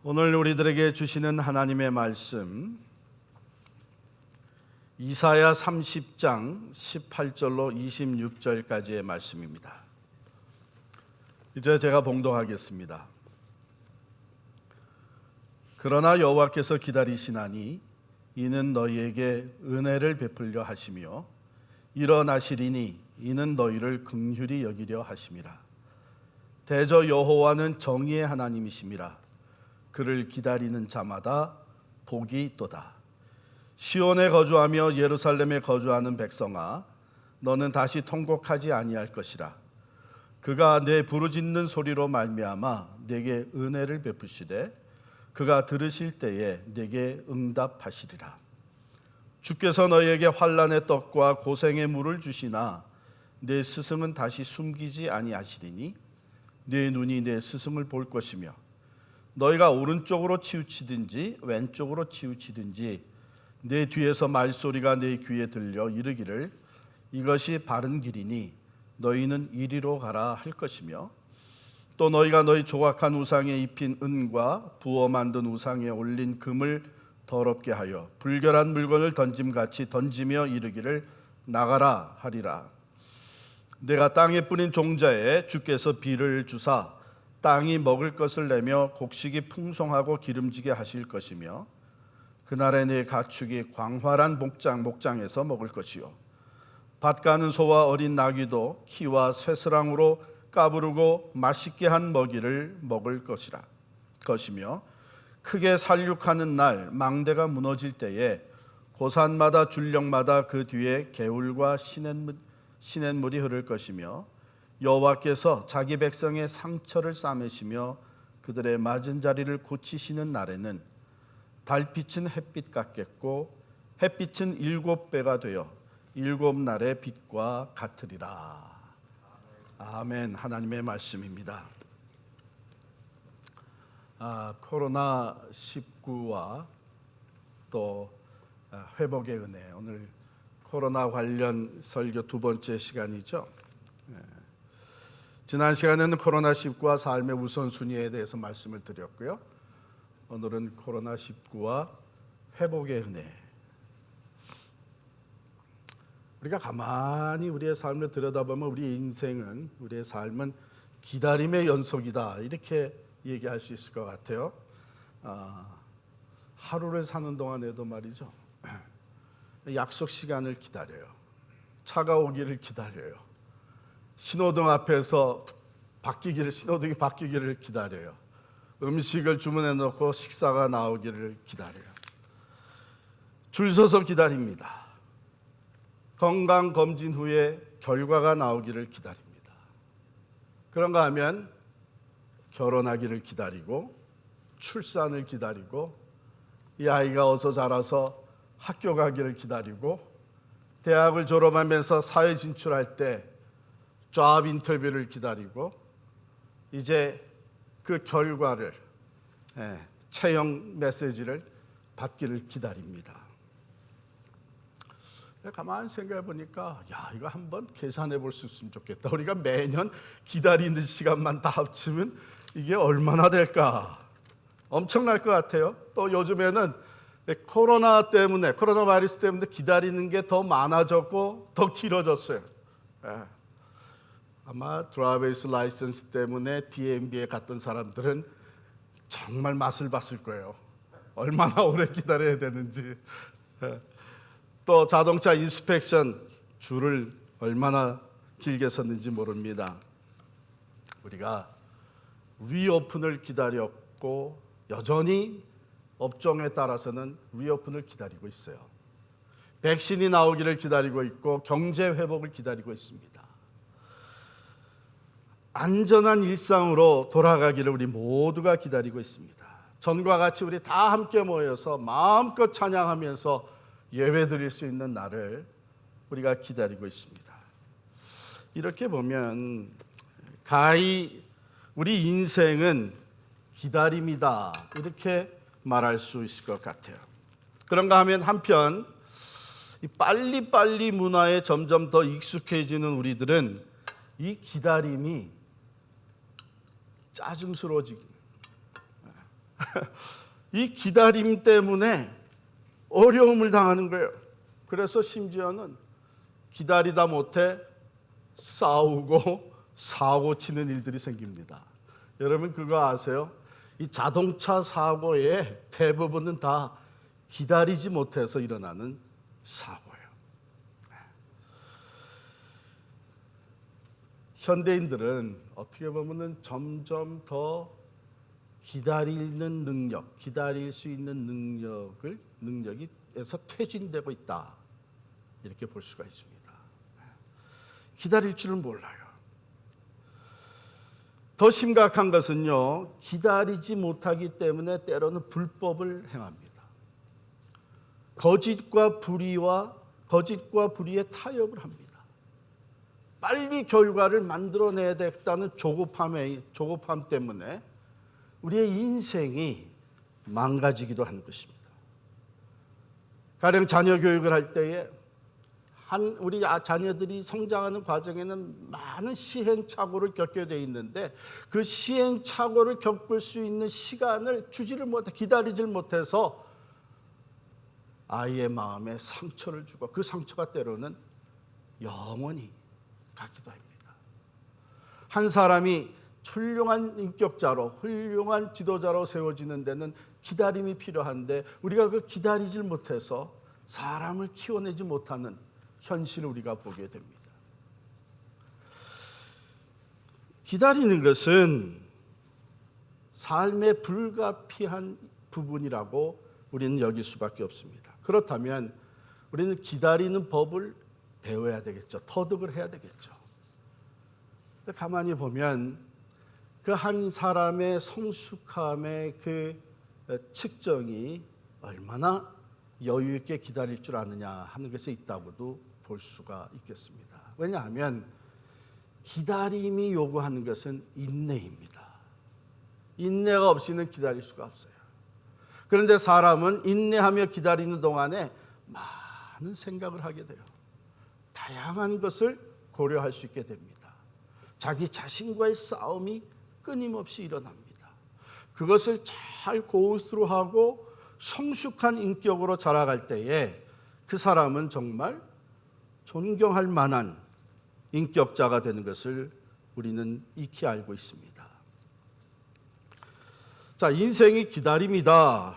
오늘 우리들에게 주시는 하나님의 말씀 이사야 30장 18절로 26절까지의 말씀입니다. 이제 제가 봉독하겠습니다. 그러나 여호와께서 기다리시나니 이는 너희에게 은혜를 베풀려 하시며 일어나시리니 이는 너희를 긍휼히 여기려 하심이라. 대저 여호와는 정의의 하나님이심이라. 그를 기다리는 자마다 복이 있도다. 시온에 거주하며 예루살렘에 거주하는 백성아, 너는 다시 통곡하지 아니할 것이라. 그가 내 부르짖는 소리로 말미암아 내게 은혜를 베푸시되 그가 들으실 때에 내게 응답하시리라. 주께서 너희에게 환난의 떡과 고생의 물을 주시나 내 스승은 다시 숨기지 아니하시리니 내 눈이 내 스승을 볼 것이며 너희가 오른쪽으로 치우치든지 왼쪽으로 치우치든지 내 뒤에서 말소리가 내 귀에 들려 이르기를 이것이 바른 길이니 너희는 이리로 가라 할 것이며 또 너희가 너희 조각한 우상에 입힌 은과 부어 만든 우상에 올린 금을 더럽게 하여 불결한 물건을 던짐같이 던지며 이르기를 나가라 하리라. 내가 땅에 뿌린 종자에 주께서 비를 주사 땅이 먹을 것을 내며 곡식이 풍성하고 기름지게 하실 것이며 그날에 내 가축이 광활한 목장에서 먹을 것이요 밭 가는 소와 어린 나귀도 키와 쇠스랑으로 까부르고 맛있게 한 먹이를 먹을 것이며 크게 살육하는 날 망대가 무너질 때에 고산마다 줄령마다 그 뒤에 개울과 시냇물이 흐를 것이며 여호와께서 자기 백성의 상처를 싸매시며 그들의 맞은 자리를 고치시는 날에는 달빛은 햇빛 같겠고 햇빛은 7배가 되어 7날의 빛과 같으리라. 아멘. 하나님의 말씀입니다. 코로나19와 또 회복의 은혜, 오늘 코로나 관련 설교 두 번째 시간이죠. 지난 시간에는 코로나19와 삶의 우선순위에 대해서 말씀을 드렸고요. 오늘은 코로나19와 회복의 은혜. 우리가 가만히 우리의 삶을 들여다보면 우리 인생은, 우리의 삶은 기다림의 연속이다, 이렇게 얘기할 수 있을 것 같아요. 하루를 사는 동안에도 말이죠, 약속 시간을 기다려요. 차가 오기를 기다려요. 신호등 앞에서 신호등이 바뀌기를 기다려요. 음식을 주문해 놓고 식사가 나오기를 기다려요. 줄 서서 기다립니다. 건강검진 후에 결과가 나오기를 기다립니다. 그런가 하면 결혼하기를 기다리고 출산을 기다리고 이 아이가 어서 자라서 학교 가기를 기다리고 대학을 졸업하면서 사회 진출할 때 잡 인터뷰를 기다리고 이제 그 결과를, 채용 메시지를 받기를 기다립니다. 가만히 생각해 보니까 이거 한번 계산해 볼 수 있으면 좋겠다. 우리가 매년 기다리는 시간만 다 합치면 이게 얼마나 될까? 엄청날 것 같아요. 또 요즘에는 코로나 바이러스 때문에 기다리는 게 더 많아졌고 더 길어졌어요. 아마 드라이버스 라이선스 때문에 DMV에 갔던 사람들은 정말 맛을 봤을 거예요. 얼마나 오래 기다려야 되는지. 또 자동차 인스펙션 줄을 얼마나 길게 섰는지 모릅니다. 우리가 리오픈을 기다렸고 여전히 업종에 따라서는 리오픈을 기다리고 있어요. 백신이 나오기를 기다리고 있고 경제 회복을 기다리고 있습니다. 안전한 일상으로 돌아가기를 우리 모두가 기다리고 있습니다. 전과 같이 우리 다 함께 모여서 마음껏 찬양하면서 예배 드릴 수 있는 날을 우리가 기다리고 있습니다. 이렇게 보면 가히 우리 인생은 기다림이다, 이렇게 말할 수 있을 것 같아요. 그런가 하면 한편 이 빨리빨리 문화에 점점 더 익숙해지는 우리들은 이 기다림이 짜증스러워지기, 이 기다림 때문에 어려움을 당하는 거예요. 그래서 심지어는 기다리다 못해 싸우고 사고 치는 일들이 생깁니다. 여러분 그거 아세요? 이 자동차 사고의 대부분은 다 기다리지 못해서 일어나는 사고예요. 현대인들은 어떻게 보면 점점 더 기다리는 능력, 기다릴 수 있는 능력에서 퇴진되고 있다. 이렇게 볼 수가 있습니다. 기다릴 줄은 몰라요. 더 심각한 것은요, 기다리지 못하기 때문에 때로는 불법을 행합니다. 거짓과 불의의 타협을 합니다. 빨리 결과를 만들어내야 되겠다는 조급함 때문에 우리의 인생이 망가지기도 하는 것입니다. 가령 자녀 교육을 할 때에 우리 자녀들이 성장하는 과정에는 많은 시행착오를 겪게 돼 있는데 그 시행착오를 겪을 수 있는 시간을 기다리질 못해서 아이의 마음에 상처를 주고 그 상처가 때로는 영원히 가기도 합니다. 한 사람이 훌륭한 인격자로 훌륭한 지도자로 세워지는 데는 기다림이 필요한데 우리가 그 기다리질 못해서 사람을 키워내지 못하는 현실을 우리가 보게 됩니다. 기다리는 것은 삶의 불가피한 부분이라고 우리는 여길 수밖에 없습니다. 그렇다면 우리는 기다리는 법을 배워야 되겠죠. 터득을 해야 되겠죠. 가만히 보면 그 한 사람의 성숙함의 그 측정이 얼마나 여유 있게 기다릴 줄 아느냐 하는 것에 있다고도 볼 수가 있겠습니다. 왜냐하면 기다림이 요구하는 것은 인내입니다. 인내가 없이는 기다릴 수가 없어요. 그런데 사람은 인내하며 기다리는 동안에 많은 생각을 하게 돼요. 다양한 것을 고려할 수 있게 됩니다. 자기 자신과의 싸움이 끊임없이 일어납니다. 그것을 잘 고스로하고 성숙한 인격으로 자라갈 때에 그 사람은 정말 존경할 만한 인격자가 되는 것을 우리는 익히 알고 있습니다. 자, 인생이 기다림이다.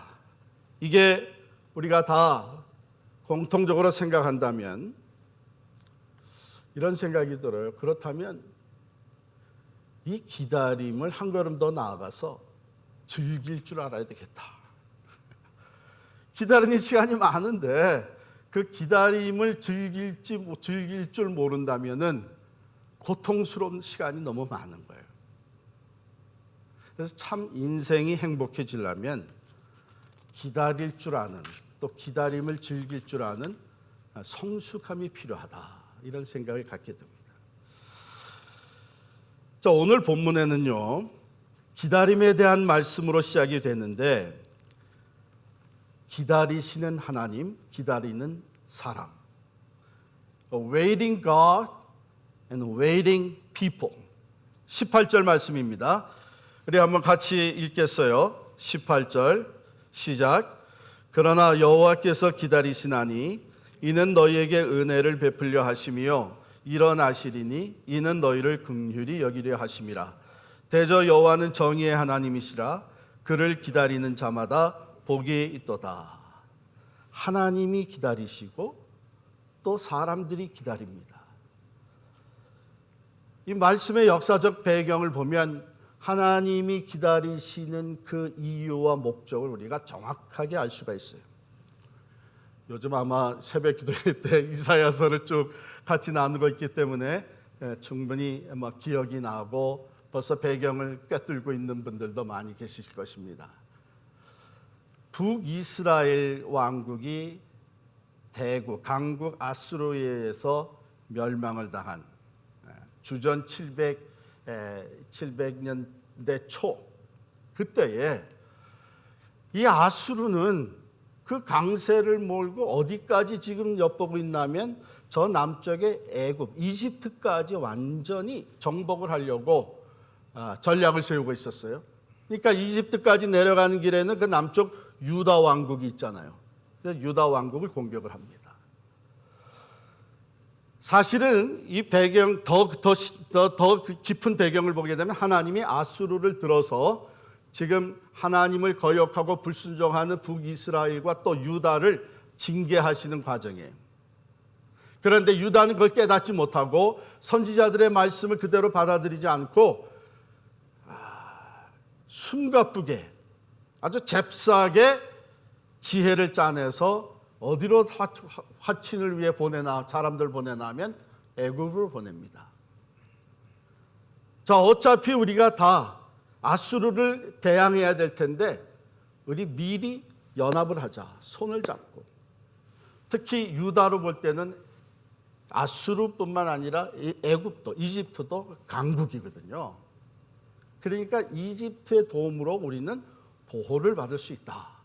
이게 우리가 다 공통적으로 생각한다면 이런 생각이 들어요. 그렇다면 이 기다림을 한 걸음 더 나아가서 즐길 줄 알아야 되겠다. 기다리는 시간이 많은데 그 기다림을 즐길 줄 모른다면은 고통스러운 시간이 너무 많은 거예요. 그래서 참 인생이 행복해지려면 기다릴 줄 아는, 또 기다림을 즐길 줄 아는 성숙함이 필요하다. 이런 생각을 갖게 됩니다. 자, 오늘 본문에는요, 기다림에 대한 말씀으로 시작이 되는데 기다리시는 하나님, 기다리는 사람. Waiting God and waiting people. 18절 말씀입니다. 우리 한번 같이 읽겠어요. 18절 시작. 그러나 여호와께서 기다리시나니 이는 너희에게 은혜를 베풀려 하심이요 일어나시리니 이는 너희를 긍휼히 여기려 하심이라. 대저 여호와는 정의의 하나님이시라. 그를 기다리는 자마다 복이 있도다. 하나님이 기다리시고 또 사람들이 기다립니다. 이 말씀의 역사적 배경을 보면 하나님이 기다리시는 그 이유와 목적을 우리가 정확하게 알 수가 있어요. 요즘 아마 새벽 기도회 때 이사야서를 쭉 같이 나누고 있기 때문에 충분히 기억이 나고 벌써 배경을 꿰뚫고 있는 분들도 많이 계실 것입니다. 북이스라엘 왕국이 강국 아수르에 의해서 멸망을 당한 주전 700년대 초 그때에 이 아수르는 그 강세를 몰고 어디까지 지금 엿보고 있냐면 저 남쪽의 애굽, 이집트까지 완전히 정복을 하려고 전략을 세우고 있었어요. 그러니까 이집트까지 내려가는 길에는 그 남쪽 유다 왕국이 있잖아요. 그래서 유다 왕국을 공격을 합니다. 사실은 이 배경 더 깊은 배경을 보게 되면 하나님이 아수르를 들어서 지금 하나님을 거역하고 불순종하는 북이스라엘과 또 유다를 징계하시는 과정이에요. 그런데 유다는 그걸 깨닫지 못하고 선지자들의 말씀을 그대로 받아들이지 않고 숨가쁘게 아주 잽싸게 지혜를 짜내서 어디로 화친을 위해 보내나 사람들 보내나 하면 애굽으로 보냅니다. 자, 어차피 우리가 다 아수르를 대항해야 될 텐데 우리 미리 연합을 하자. 손을 잡고. 특히 유다로 볼 때는 아수르뿐만 아니라 애굽도 이집트도 강국이거든요. 그러니까 이집트의 도움으로 우리는 보호를 받을 수 있다.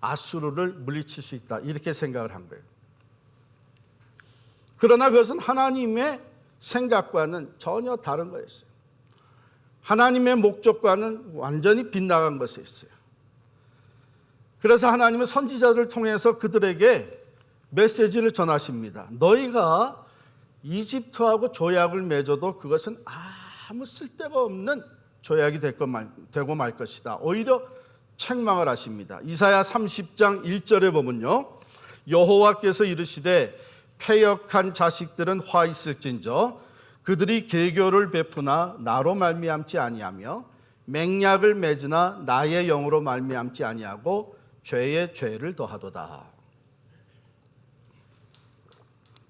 아수르를 물리칠 수 있다. 이렇게 생각을 한 거예요. 그러나 그것은 하나님의 생각과는 전혀 다른 거였어요. 하나님의 목적과는 완전히 빗나간 것이었어요. 그래서 하나님은 선지자들을 통해서 그들에게 메시지를 전하십니다. 너희가 이집트하고 조약을 맺어도 그것은 아무 쓸데가 없는 조약이 되고 말 것이다. 오히려 책망을 하십니다. 이사야 30장 1절에 보면요. 여호와께서 이르시되 패역한 자식들은 화 있을진저 그들이 계교를 베푸나 나로 말미암지 아니하며 맹약을 맺으나 나의 영으로 말미암지 아니하고 죄에 죄를 더하도다.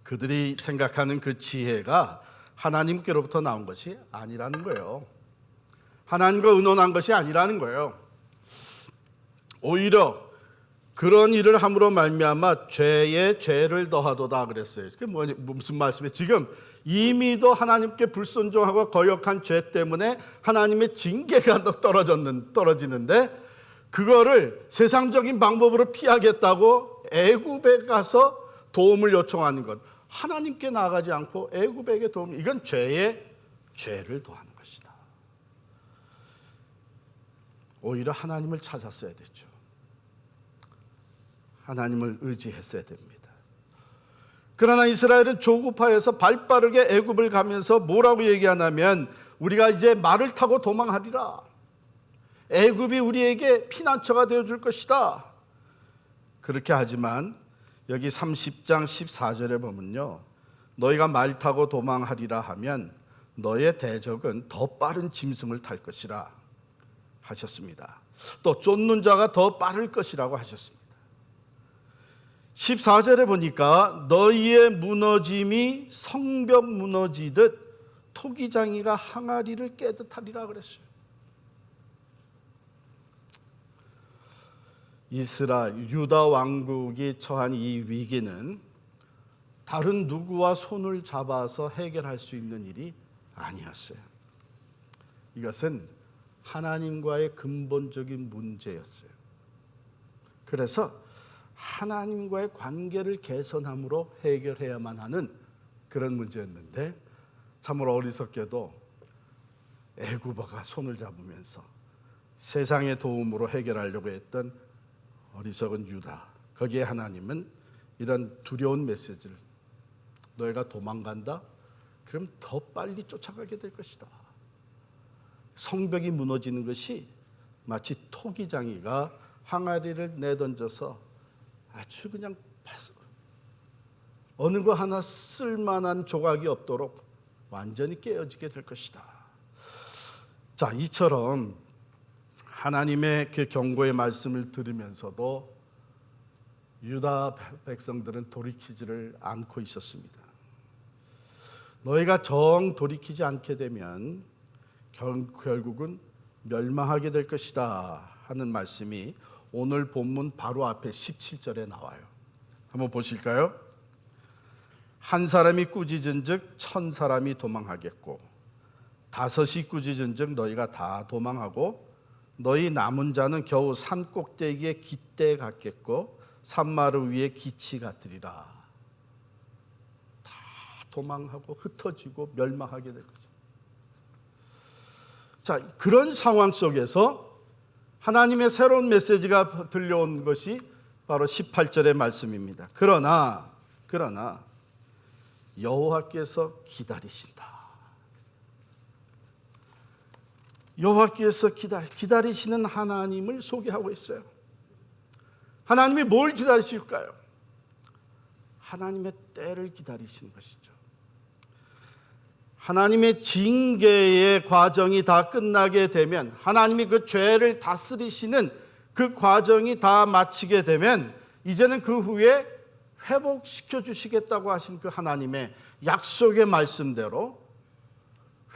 그들이 생각하는 그 지혜가 하나님께로부터 나온 것이 아니라는 거예요. 하나님과 의논한 것이 아니라는 거예요. 오히려 그런 일을 함으로 말미암아 죄에 죄를 더하도다 그랬어요. 그게 무슨 말씀이에요? 지금 이미도 하나님께 불순종하고 거역한 죄 때문에 하나님의 징계가 떨어지는데 그거를 세상적인 방법으로 피하겠다고 애굽에 가서 도움을 요청하는 것. 하나님께 나아가지 않고 애굽에게 도움. 이건 죄에 죄를 더하는 것이다. 오히려 하나님을 찾았어야 됐죠. 하나님을 의지했어야 됩니다. 그러나 이스라엘은 조급하여서 발빠르게 애굽을 가면서 뭐라고 얘기하냐면 우리가 이제 말을 타고 도망하리라. 애굽이 우리에게 피난처가 되어줄 것이다. 그렇게 하지만 여기 30장 14절에 보면요. 너희가 말 타고 도망하리라 하면 너의 대적은 더 빠른 짐승을 탈 것이라 하셨습니다. 또 쫓는 자가 더 빠를 것이라고 하셨습니다. 14절에 보니까 너희의 무너짐이 성벽 무너지듯 토기장이가 항아리를 깨듯 하리라 그랬어요. 유다 왕국이 처한 이 위기는 다른 누구와 손을 잡아서 해결할 수 있는 일이 아니었어요. 이것은 하나님과의 근본적인 문제였어요. 그래서 하나님과의 관계를 개선함으로 해결해야만 하는 그런 문제였는데 참으로 어리석게도 애굽어가 손을 잡으면서 세상의 도움으로 해결하려고 했던 어리석은 유다. 거기에 하나님은 이런 두려운 메시지를 너희가 도망간다? 그럼 더 빨리 쫓아가게 될 것이다. 성벽이 무너지는 것이 마치 토기장이가 항아리를 내던져서 아주 그냥 어느 거 하나 쓸만한 조각이 없도록 완전히 깨어지게 될 것이다. 자, 이처럼 하나님의 그 경고의 말씀을 들으면서도 유다 백성들은 돌이키지를 않고 있었습니다. 너희가 정 돌이키지 않게 되면 결국은 멸망하게 될 것이다 하는 말씀이 오늘 본문 바로 앞에 17절에 나와요. 한번 보실까요? 한 사람이 꾸짖은즉 1000사람이 도망하겠고 5이 꾸짖은즉 너희가 다 도망하고 너희 남은 자는 겨우 산 꼭대기에 깃대 같겠고 산마루 위에 기치 같으리라. 다 도망하고 흩어지고 멸망하게 될 것이다. 자, 그런 상황 속에서 하나님의 새로운 메시지가 들려온 것이 바로 18절의 말씀입니다. 그러나 여호와께서 기다리신다. 여호와께서 기다리시는 하나님을 소개하고 있어요. 하나님이 뭘 기다리실까요? 하나님의 때를 기다리시는 것이죠. 하나님의 징계의 과정이 다 끝나게 되면, 하나님이 그 죄를 다스리시는 그 과정이 다 마치게 되면, 이제는 그 후에 회복시켜 주시겠다고 하신 그 하나님의 약속의 말씀대로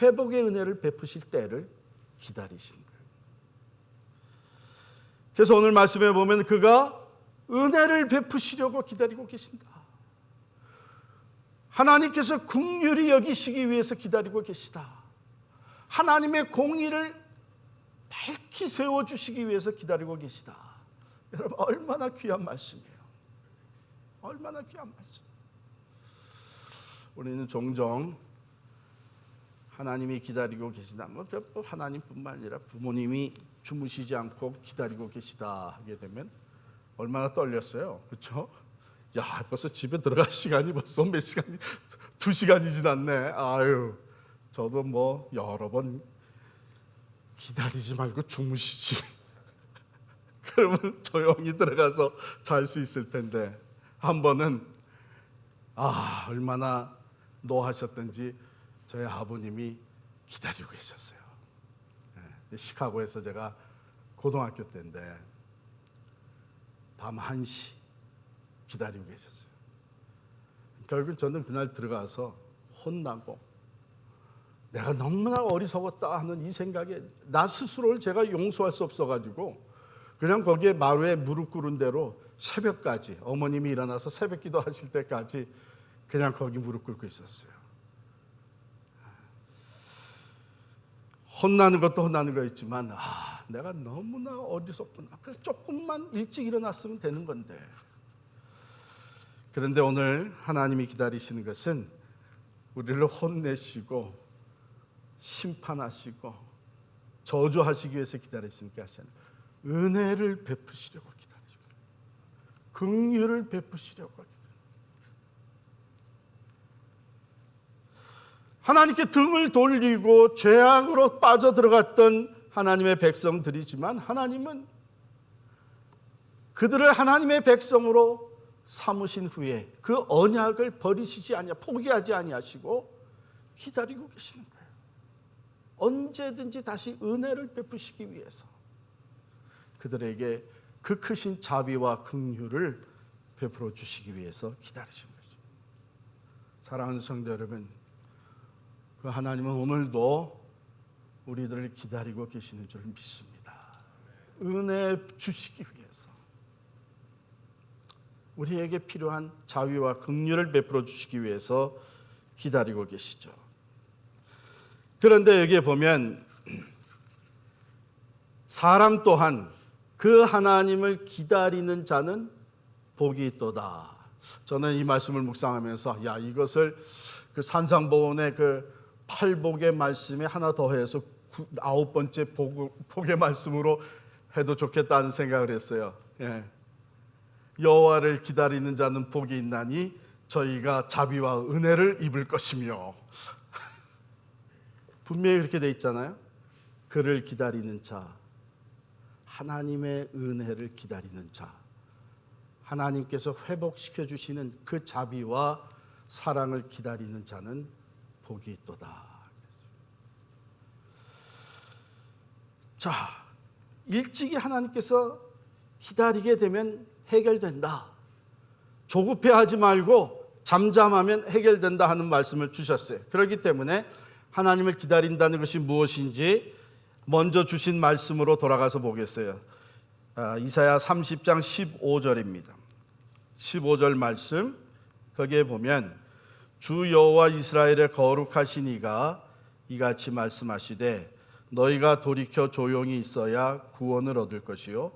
회복의 은혜를 베푸실 때를 기다리시는 거예요. 그래서 오늘 말씀에 보면 그가 은혜를 베푸시려고 기다리고 계신다. 하나님께서 긍휼히 여기시기 위해서 기다리고 계시다. 하나님의 공의를 밝히 세워주시기 위해서 기다리고 계시다. 여러분, 얼마나 귀한 말씀이에요. 얼마나 귀한 말씀. 우리는 종종 하나님이 기다리고 계시다, 하나님뿐만 아니라 부모님이 주무시지 않고 기다리고 계시다 하게 되면 얼마나 떨렸어요. 그렇죠? 야, 벌써 집에 들어갈 시간이 벌써 몇 시간이, 2시간이 지났네. 아유, 저도 뭐 여러 번 기다리지 말고 주무시지. 그러면 조용히 들어가서 잘 수 있을 텐데, 한 번은 얼마나 노하셨던지 저희 아버님이 기다리고 계셨어요. 시카고에서 제가 고등학교 때인데 밤 1시 기다리고 계셨어요. 결국 저는 그날 들어가서 혼나고 내가 너무나 어리석었다 하는 이 생각에 나 스스로를 제가 용서할 수 없어가지고 그냥 거기에 마루에 무릎 꿇은 대로 새벽까지, 어머님이 일어나서 새벽 기도 하실 때까지 그냥 거기 무릎 꿇고 있었어요. 혼나는 것도 혼나는 거였지만 내가 너무나 어리석구나. 조금만 일찍 일어났으면 되는 건데. 그런데 오늘 하나님이 기다리시는 것은 우리를 혼내시고 심판하시고 저주하시기 위해서 기다리시는 게 아니라 은혜를 베푸시려고 기다리시고 긍휼을 베푸시려고 기다리시고, 하나님께 등을 돌리고 죄악으로 빠져들어갔던 하나님의 백성들이지만 하나님은 그들을 하나님의 백성으로 삼으신 후에 그 언약을 버리시지 아니하, 포기하지 아니하시고 기다리고 계시는 거예요. 언제든지 다시 은혜를 베푸시기 위해서 그들에게 그 크신 자비와 긍휼을 베풀어 주시기 위해서 기다리시는 거죠. 사랑하는 성도 여러분, 그 하나님은 오늘도 우리들을 기다리고 계시는 줄 믿습니다. 은혜 주시기 위해서, 우리에게 필요한 자비와 긍휼을 베풀어 주시기 위해서 기다리고 계시죠. 그런데 여기에 보면 사람 또한 그 하나님을 기다리는 자는 복이 있도다. 저는 이 말씀을 묵상하면서 이것을 그 산상보훈의 그 8복의 말씀에 하나 더해서 9번째 복의 말씀으로 해도 좋겠다는 생각을 했어요. 여호와를 기다리는 자는 복이 있나니 저희가 자비와 은혜를 입을 것이며. 분명히 그렇게 돼 있잖아요. 그를 기다리는 자, 하나님의 은혜를 기다리는 자, 하나님께서 회복시켜 주시는 그 자비와 사랑을 기다리는 자는 복이 있도다. 자, 일찍이 하나님께서 기다리게 되면 해결된다. 조급해하지 말고 잠잠하면 해결된다 하는 말씀을 주셨어요. 그렇기 때문에 하나님을 기다린다는 것이 무엇인지 먼저 주신 말씀으로 돌아가서 보겠어요. 이사야 30장 15절입니다. 15절 말씀, 거기에 보면 주 여호와 이스라엘의 거룩하신 이가 이같이 말씀하시되 너희가 돌이켜 조용히 있어야 구원을 얻을 것이요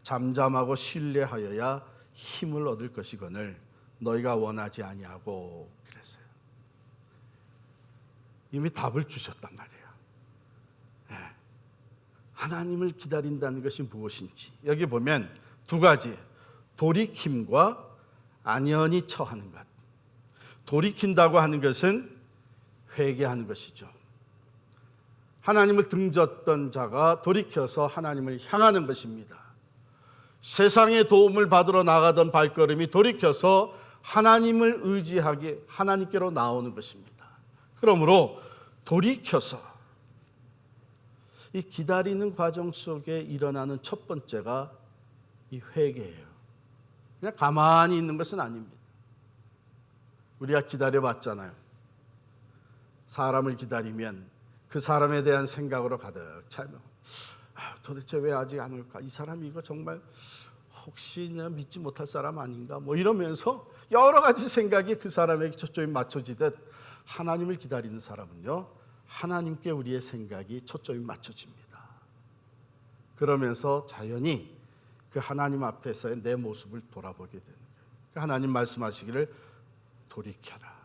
잠잠하고 신뢰하여야 힘을 얻을 것이거늘 너희가 원하지 아니하고. 그랬어요. 이미 답을 주셨단 말이에요. 하나님을 기다린다는 것이 무엇인지 여기 보면 두 가지, 돌이킴과 안연히 처하는 것. 돌이킨다고 하는 것은 회개하는 것이죠. 하나님을 등졌던 자가 돌이켜서 하나님을 향하는 것입니다. 세상의 도움을 받으러 나가던 발걸음이 돌이켜서 하나님을 의지하게 하나님께로 나오는 것입니다. 그러므로 돌이켜서 이 기다리는 과정 속에 일어나는 첫 번째가 이 회개예요. 그냥 가만히 있는 것은 아닙니다. 우리가 기다려봤잖아요. 사람을 기다리면 그 사람에 대한 생각으로 가득 차면 도대체 왜 아직 안 올까? 이 사람이 이거 정말 혹시 내가 믿지 못할 사람 아닌가? 뭐 이러면서 여러 가지 생각이 그 사람에게 초점이 맞춰지듯 하나님을 기다리는 사람은요, 하나님께 우리의 생각이 초점이 맞춰집니다. 그러면서 자연히 그 하나님 앞에서의 내 모습을 돌아보게 되는 거예요. 하나님 말씀하시기를 돌이켜라.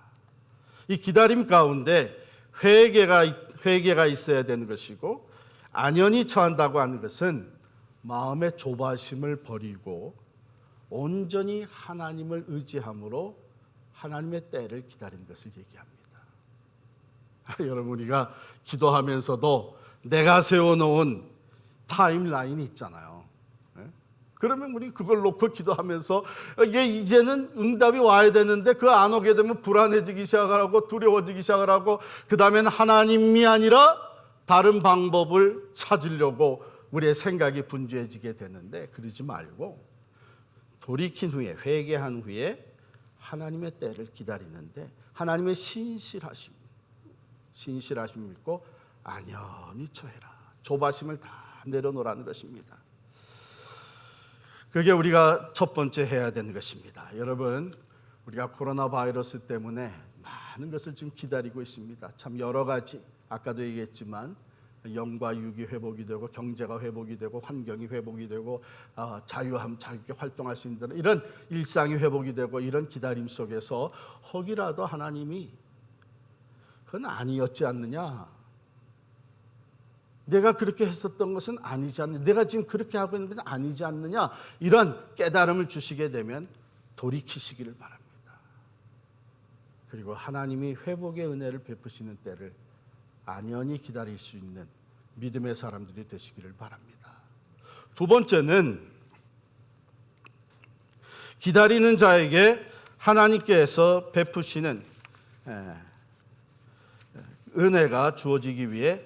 이 기다림 가운데 회개가 있어야 되는 것이고, 안연히 처한다고 하는 것은 마음의 조바심을 버리고 온전히 하나님을 의지함으로 하나님의 때를 기다리는 것을 얘기합니다. 여러분, 우리가 기도하면서도 내가 세워놓은 타임라인이 있잖아요. 그러면 우리 그걸 놓고 기도하면서 이게 이제는 응답이 와야 되는데 그 안 오게 되면 불안해지기 시작하고 두려워지기 시작하고 그 다음엔 하나님이 아니라 다른 방법을 찾으려고 우리의 생각이 분주해지게 되는데, 그러지 말고 돌이킨 후에, 회개한 후에 하나님의 때를 기다리는데 하나님의 신실하심 믿고 안연히 처해라. 조바심을 다 내려놓으라는 것입니다. 그게 우리가 첫 번째 해야 되는 것입니다. 여러분, 우리가 코로나 바이러스 때문에 많은 것을 지금 기다리고 있습니다. 참 여러 가지, 아까도 얘기했지만 영과 육이 회복이 되고 경제가 회복이 되고 환경이 회복이 되고 자유롭게 활동할 수 있는 이런 일상이 회복이 되고, 이런 기다림 속에서 혹이라도 하나님이 그건 아니었지 않느냐, 내가 그렇게 했었던 것은 아니지 않느냐, 내가 지금 그렇게 하고 있는 것은 아니지 않느냐, 이런 깨달음을 주시게 되면 돌이키시기를 바랍니다. 그리고 하나님이 회복의 은혜를 베푸시는 때를 안연히 기다릴 수 있는 믿음의 사람들이 되시기를 바랍니다. 두 번째는 기다리는 자에게 하나님께서 베푸시는 은혜가 주어지기 위해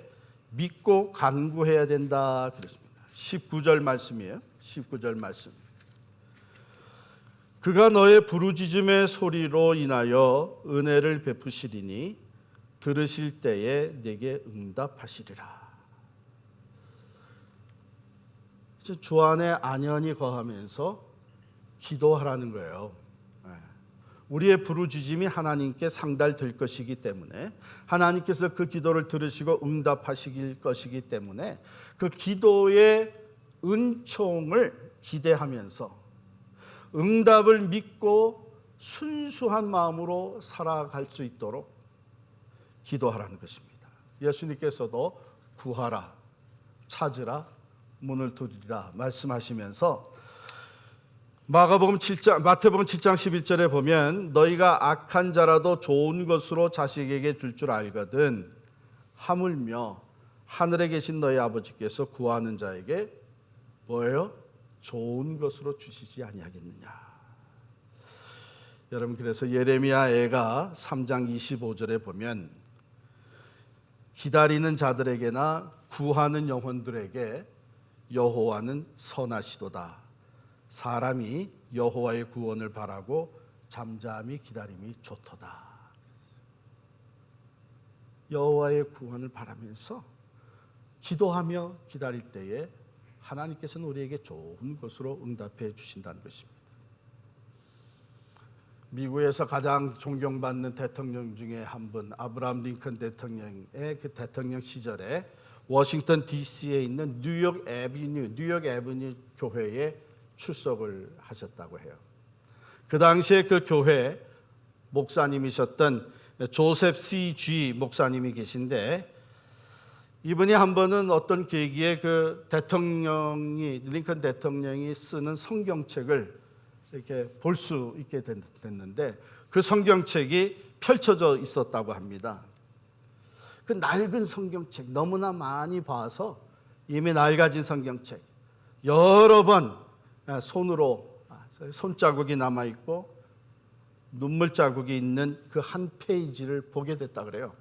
믿고 간구해야 된다 그랬습니다. 19절 말씀이에요. 19절 말씀. 그가 너의 부르짖음의 소리로 인하여 은혜를 베푸시리니 들으실 때에 내게 응답하시리라. 주 안에 안연히 거하면서 기도하라는 거예요. 우리의 부르짖음이 하나님께 상달될 것이기 때문에, 하나님께서 그 기도를 들으시고 응답하실 것이기 때문에 그 기도의 은총을 기대하면서 응답을 믿고 순수한 마음으로 살아갈 수 있도록 기도하라는 것입니다. 예수님께서도 구하라, 찾으라, 문을 두드리라 말씀하시면서 마태복음 7장 11절에 보면 너희가 악한 자라도 좋은 것으로 자식에게 줄 줄 알거든 하물며 하늘에 계신 너희 아버지께서 구하는 자에게 뭐예요? 좋은 것으로 주시지 아니하겠느냐. 여러분, 그래서 예레미야 애가 3장 25절에 보면 기다리는 자들에게나 구하는 영혼들에게 여호와는 선하시도다. 사람이 여호와의 구원을 바라고 잠잠히 기다림이 좋도다. 여호와의 구원을 바라면서 기도하며 기다릴 때에 하나님께서는 우리에게 좋은 것으로 응답해 주신다는 것입니다. 미국에서 가장 존경받는 대통령 중에 한 분, 아브라함 링컨 대통령의 그 대통령 시절에 워싱턴 DC에 있는 뉴욕 애비뉴 교회에 출석을 하셨다고 해요. 그 당시에 그 교회 목사님이셨던 조셉 C.G. 목사님이 계신데, 이분이 한 번은 어떤 계기에 그 링컨 대통령이 쓰는 성경책을 이렇게 볼 수 있게 됐는데 그 성경책이 펼쳐져 있었다고 합니다. 그 낡은 성경책 너무나 많이 봐서 이미 낡아진 성경책 여러 번 손으로 손자국이 남아있고 눈물 자국이 있는 그 한 페이지를 보게 됐다 그래요.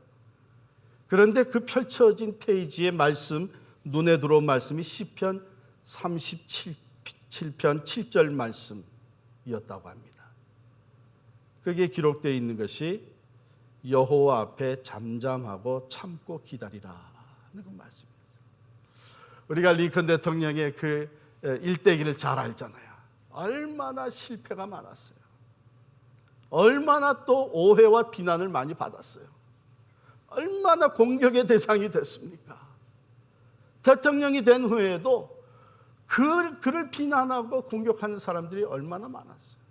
그런데 그 펼쳐진 페이지의 말씀, 눈에 들어온 말씀이 시편 37편 7절 말씀이었다고 합니다. 거기에 기록되어 있는 것이 여호와 앞에 잠잠하고 참고 기다리라 하는 그 말씀입니다. 우리가 링컨 대통령의 그 일대기를 잘 알잖아요. 얼마나 실패가 많았어요. 얼마나 또 오해와 비난을 많이 받았어요. 얼마나 공격의 대상이 됐습니까? 대통령이 된 후에도 그를 비난하고 공격하는 사람들이 얼마나 많았어요.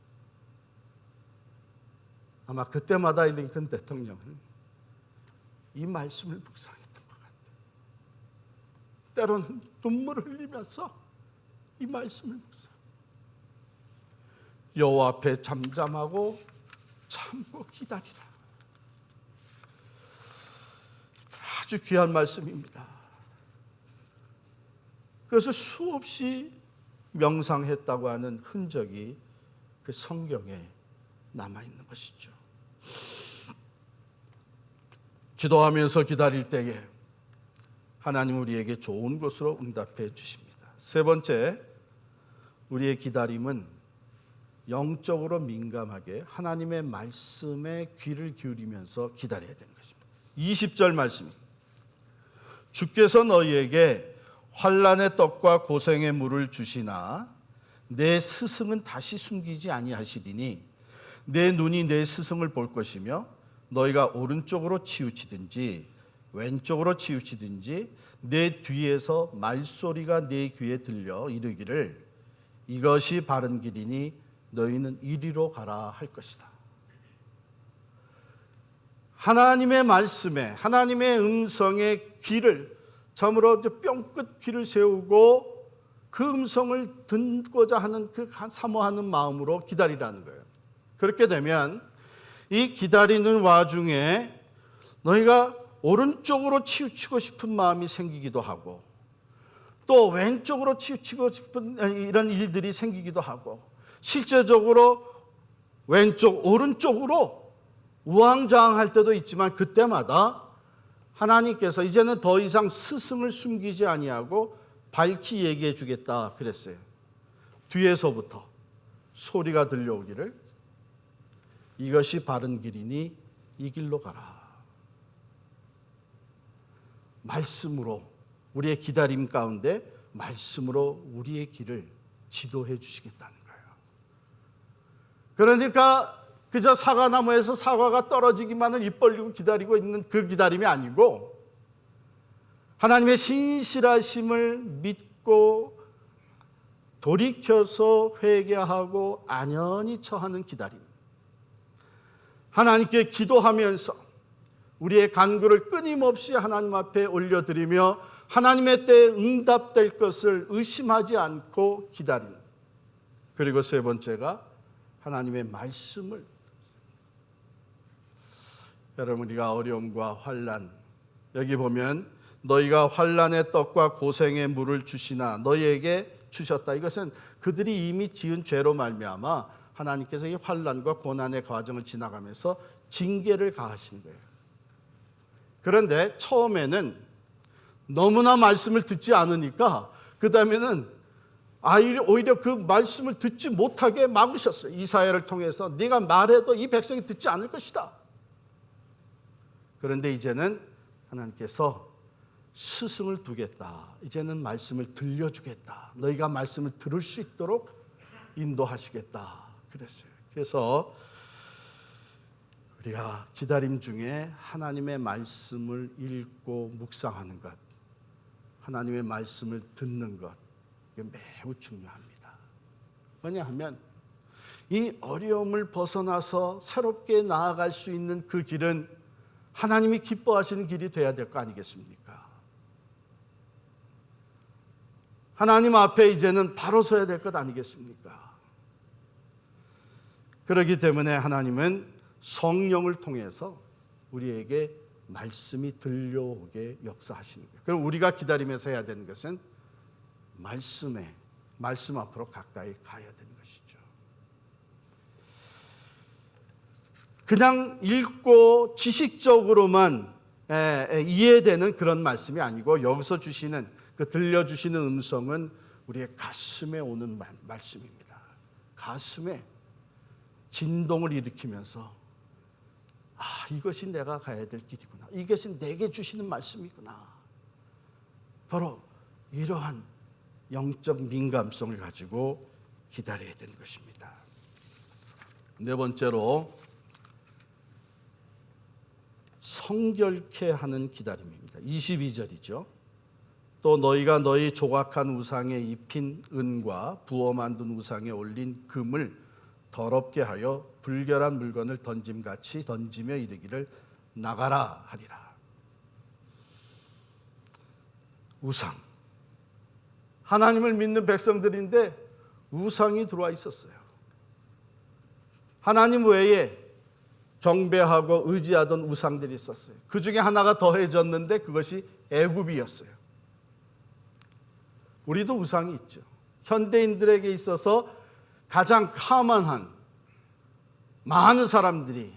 아마 그때마다 링컨 대통령은 이 말씀을 묵상했던 것 같아요. 때로는 눈물을 흘리면서 이 말씀을 묵상. 여호와 앞에 잠잠하고 참고 기다리라. 아주 귀한 말씀입니다. 그래서 수없이 명상했다고 하는 흔적이 그 성경에 남아있는 것이죠. 기도하면서 기다릴 때에 하나님 우리에게 좋은 것으로 응답해 주십니다. 세 번째, 우리의 기다림은 영적으로 민감하게 하나님의 말씀에 귀를 기울이면서 기다려야 되는 것입니다. 20절 말씀입니다. 주께서 너희에게 환난의 떡과 고생의 물을 주시나 내 스승은 다시 숨기지 아니하시리니 내 눈이 내 스승을 볼 것이며 너희가 오른쪽으로 치우치든지 왼쪽으로 치우치든지 내 뒤에서 말소리가 내 귀에 들려 이르기를 이것이 바른 길이니 너희는 이리로 가라 할 것이다. 하나님의 말씀에 하나님의 음성에 귀를 참으로 뿅끝 귀를 세우고 그 음성을 듣고자 하는 그 사모하는 마음으로 기다리라는 거예요. 그렇게 되면 이 기다리는 와중에 너희가 오른쪽으로 치우치고 싶은 마음이 생기기도 하고 또 왼쪽으로 치우치고 싶은 이런 일들이 생기기도 하고 실제적으로 왼쪽 오른쪽으로 우왕좌왕할 때도 있지만 그때마다 하나님께서 이제는 더 이상 스승을 숨기지 아니하고 밝히 얘기해 주겠다 그랬어요. 뒤에서부터 소리가 들려오기를 이것이 바른 길이니 이 길로 가라. 말씀으로 우리의 기다림 가운데 말씀으로 우리의 길을 지도해 주시겠다는 거예요. 그러니까 그저 사과나무에서 사과가 떨어지기만을 입 벌리고 기다리고 있는 그 기다림이 아니고 하나님의 신실하심을 믿고 돌이켜서 회개하고 안연히 처하는 기다림. 하나님께 기도하면서 우리의 간구를 끊임없이 하나님 앞에 올려드리며 하나님의 때에 응답될 것을 의심하지 않고 기다리는. 그리고 세 번째가 하나님의 말씀을. 여러분, 우리가 어려움과 환난, 여기 보면 너희가 환난의 떡과 고생의 물을 주시나 너희에게 주셨다. 이것은 그들이 이미 지은 죄로 말미암아 하나님께서 이 환난과 고난의 과정을 지나가면서 징계를 가하신 거예요. 그런데 처음에는 너무나 말씀을 듣지 않으니까 그 다음에는 오히려 그 말씀을 듣지 못하게 막으셨어요. 이사야를 통해서 네가 말해도 이 백성이 듣지 않을 것이다. 그런데 이제는 하나님께서 스승을 두겠다. 이제는 말씀을 들려주겠다. 너희가 말씀을 들을 수 있도록 인도하시겠다. 그랬어요. 그래서 우리가 기다림 중에 하나님의 말씀을 읽고 묵상하는 것, 하나님의 말씀을 듣는 것, 이게 매우 중요합니다. 왜냐하면 이 어려움을 벗어나서 새롭게 나아갈 수 있는 그 길은 하나님이 기뻐하시는 길이 돼야 될 거 아니겠습니까? 하나님 앞에 이제는 바로 서야 될 것 아니겠습니까? 그렇기 때문에 하나님은 성령을 통해서 우리에게 말씀이 들려오게 역사하시는 거예요. 그럼 우리가 기다리면서 해야 되는 것은 말씀 앞으로 가까이 가야 되는 것이죠. 그냥 읽고 지식적으로만 이해되는 그런 말씀이 아니고 여기서 주시는 그 들려주시는 음성은 우리의 가슴에 오는 말씀입니다. 가슴에 진동을 일으키면서 이것이 내가 가야 될 길이구나. 이것이 내게 주시는 말씀이구나. 바로 이러한 영적 민감성을 가지고 기다려야 되는 것입니다. 네 번째로 성결케 하는 기다림입니다. 22절이죠. 또 너희가 너희 조각한 우상에 입힌 은과 부어 만든 우상에 올린 금을 더럽게 하여 불결한 물건을 던짐같이 던지며 이르기를 나가라 하리라. 우상. 하나님을 믿는 백성들인데 우상이 들어와 있었어요. 하나님 외에 경배하고 의지하던 우상들이 있었어요. 그 중에 하나가 더해졌는데 그것이 애굽이었어요. 우리도 우상이 있죠. 현대인들에게 있어서 가장 카만한 많은 사람들이,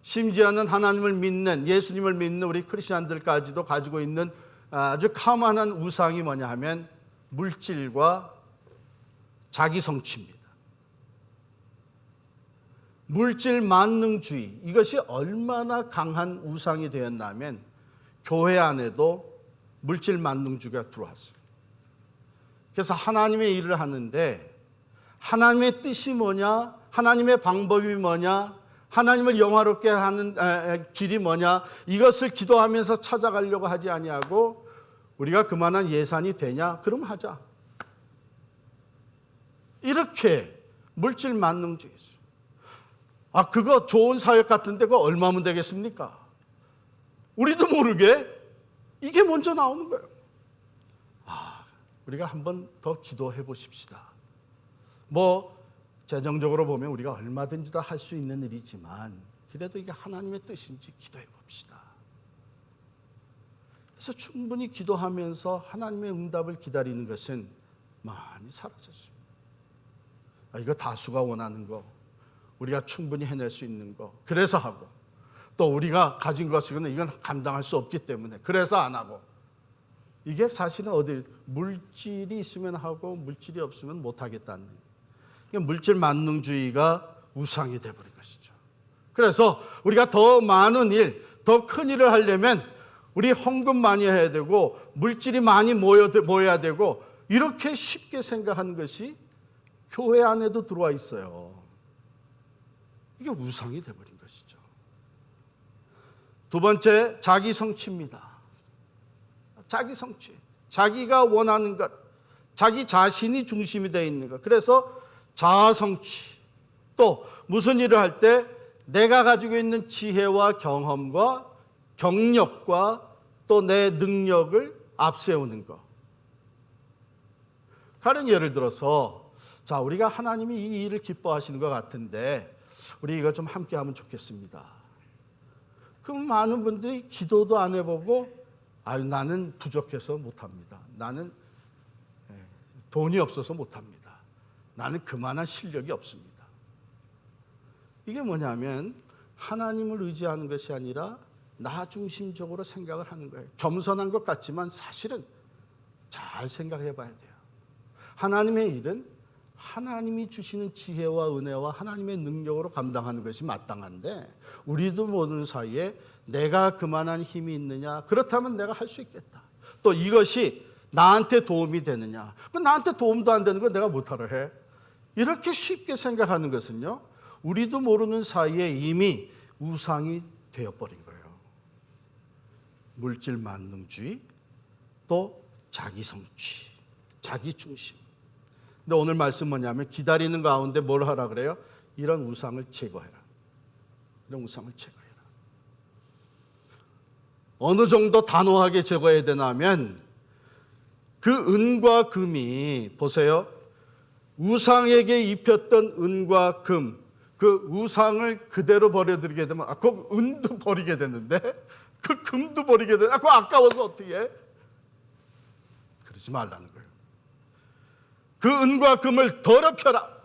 심지어는 하나님을 믿는, 예수님을 믿는 우리 크리스천들까지도 가지고 있는 아주 카만한 우상이 뭐냐 하면 물질과 자기 성취입니다. 물질 만능주의, 이것이 얼마나 강한 우상이 되었냐면 교회 안에도 물질 만능주의가 들어왔어요. 그래서 하나님의 일을 하는데 하나님의 뜻이 뭐냐, 하나님의 방법이 뭐냐, 하나님을 영화롭게 하는 길이 뭐냐, 이것을 기도하면서 찾아가려고 하지 아니하고 우리가 그만한 예산이 되냐? 그럼 하자. 이렇게 물질 만능주의였어요. 그거 좋은 사역 같은데 그거 얼마면 되겠습니까? 우리도 모르게 이게 먼저 나오는 거예요. 우리가 한번 더 기도해 보십시다. 재정적으로 보면 우리가 얼마든지 다 할 수 있는 일이지만 그래도 이게 하나님의 뜻인지 기도해 봅시다. 그래서 충분히 기도하면서 하나님의 응답을 기다리는 것은 많이 사라졌습니다. 이거 다수가 원하는 거, 우리가 충분히 해낼 수 있는 거, 그래서 하고, 또 우리가 가진 것은 이건 감당할 수 없기 때문에 그래서 안 하고, 이게 사실은 물질이 있으면 하고 물질이 없으면 못 하겠다는, 물질 만능주의가 우상이 되어버린 것이죠. 그래서 우리가 더 많은 일, 더 큰 일을 하려면 우리 헌금 많이 해야 되고 물질이 많이 모여야 되고, 이렇게 쉽게 생각하는 것이 교회 안에도 들어와 있어요. 이게 우상이 되어버린 것이죠. 두 번째, 자기 성취입니다. 자기 성취, 자기가 원하는 것, 자기 자신이 중심이 되어 있는 것. 그래서 자아 성취. 또 무슨 일을 할 때 내가 가지고 있는 지혜와 경험과 경력과 또 내 능력을 앞세우는 것. 다른 예를 들어서, 우리가 하나님이 이 일을 기뻐하시는 것 같은데 우리 이거 좀 함께 하면 좋겠습니다. 그럼 많은 분들이 기도도 안 해보고 나는 부족해서 못합니다. 나는 돈이 없어서 못합니다. 나는 그만한 실력이 없습니다. 이게 뭐냐면 하나님을 의지하는 것이 아니라 나 중심적으로 생각을 하는 거예요. 겸손한 것 같지만 사실은 잘 생각해 봐야 돼요. 하나님의 일은 하나님이 주시는 지혜와 은혜와 하나님의 능력으로 감당하는 것이 마땅한데, 우리도 모르는 사이에 내가 그만한 힘이 있느냐, 그렇다면 내가 할 수 있겠다, 또 이것이 나한테 도움이 되느냐, 나한테 도움도 안 되는 건 내가 못하러 해, 이렇게 쉽게 생각하는 것은요, 우리도 모르는 사이에 이미 우상이 되어버린 거예요. 물질 만능주의, 또 자기 성취, 자기 중심. 근데 오늘 말씀 뭐냐면 기다리는 가운데 뭘 하라 그래요? 이런 우상을 제거해라. 이런 우상을 제거해라. 어느 정도 단호하게 제거해야 되냐면 그 은과 금이 보세요. 우상에게 입혔던 은과 금, 그 우상을 그대로 버려드리게 되면 그 은도 버리게 되는데 그 금도 버리게 되는데 그거 아까워서 어떻게 해? 그러지 말라는 거예요. 그 은과 금을 더럽혀라.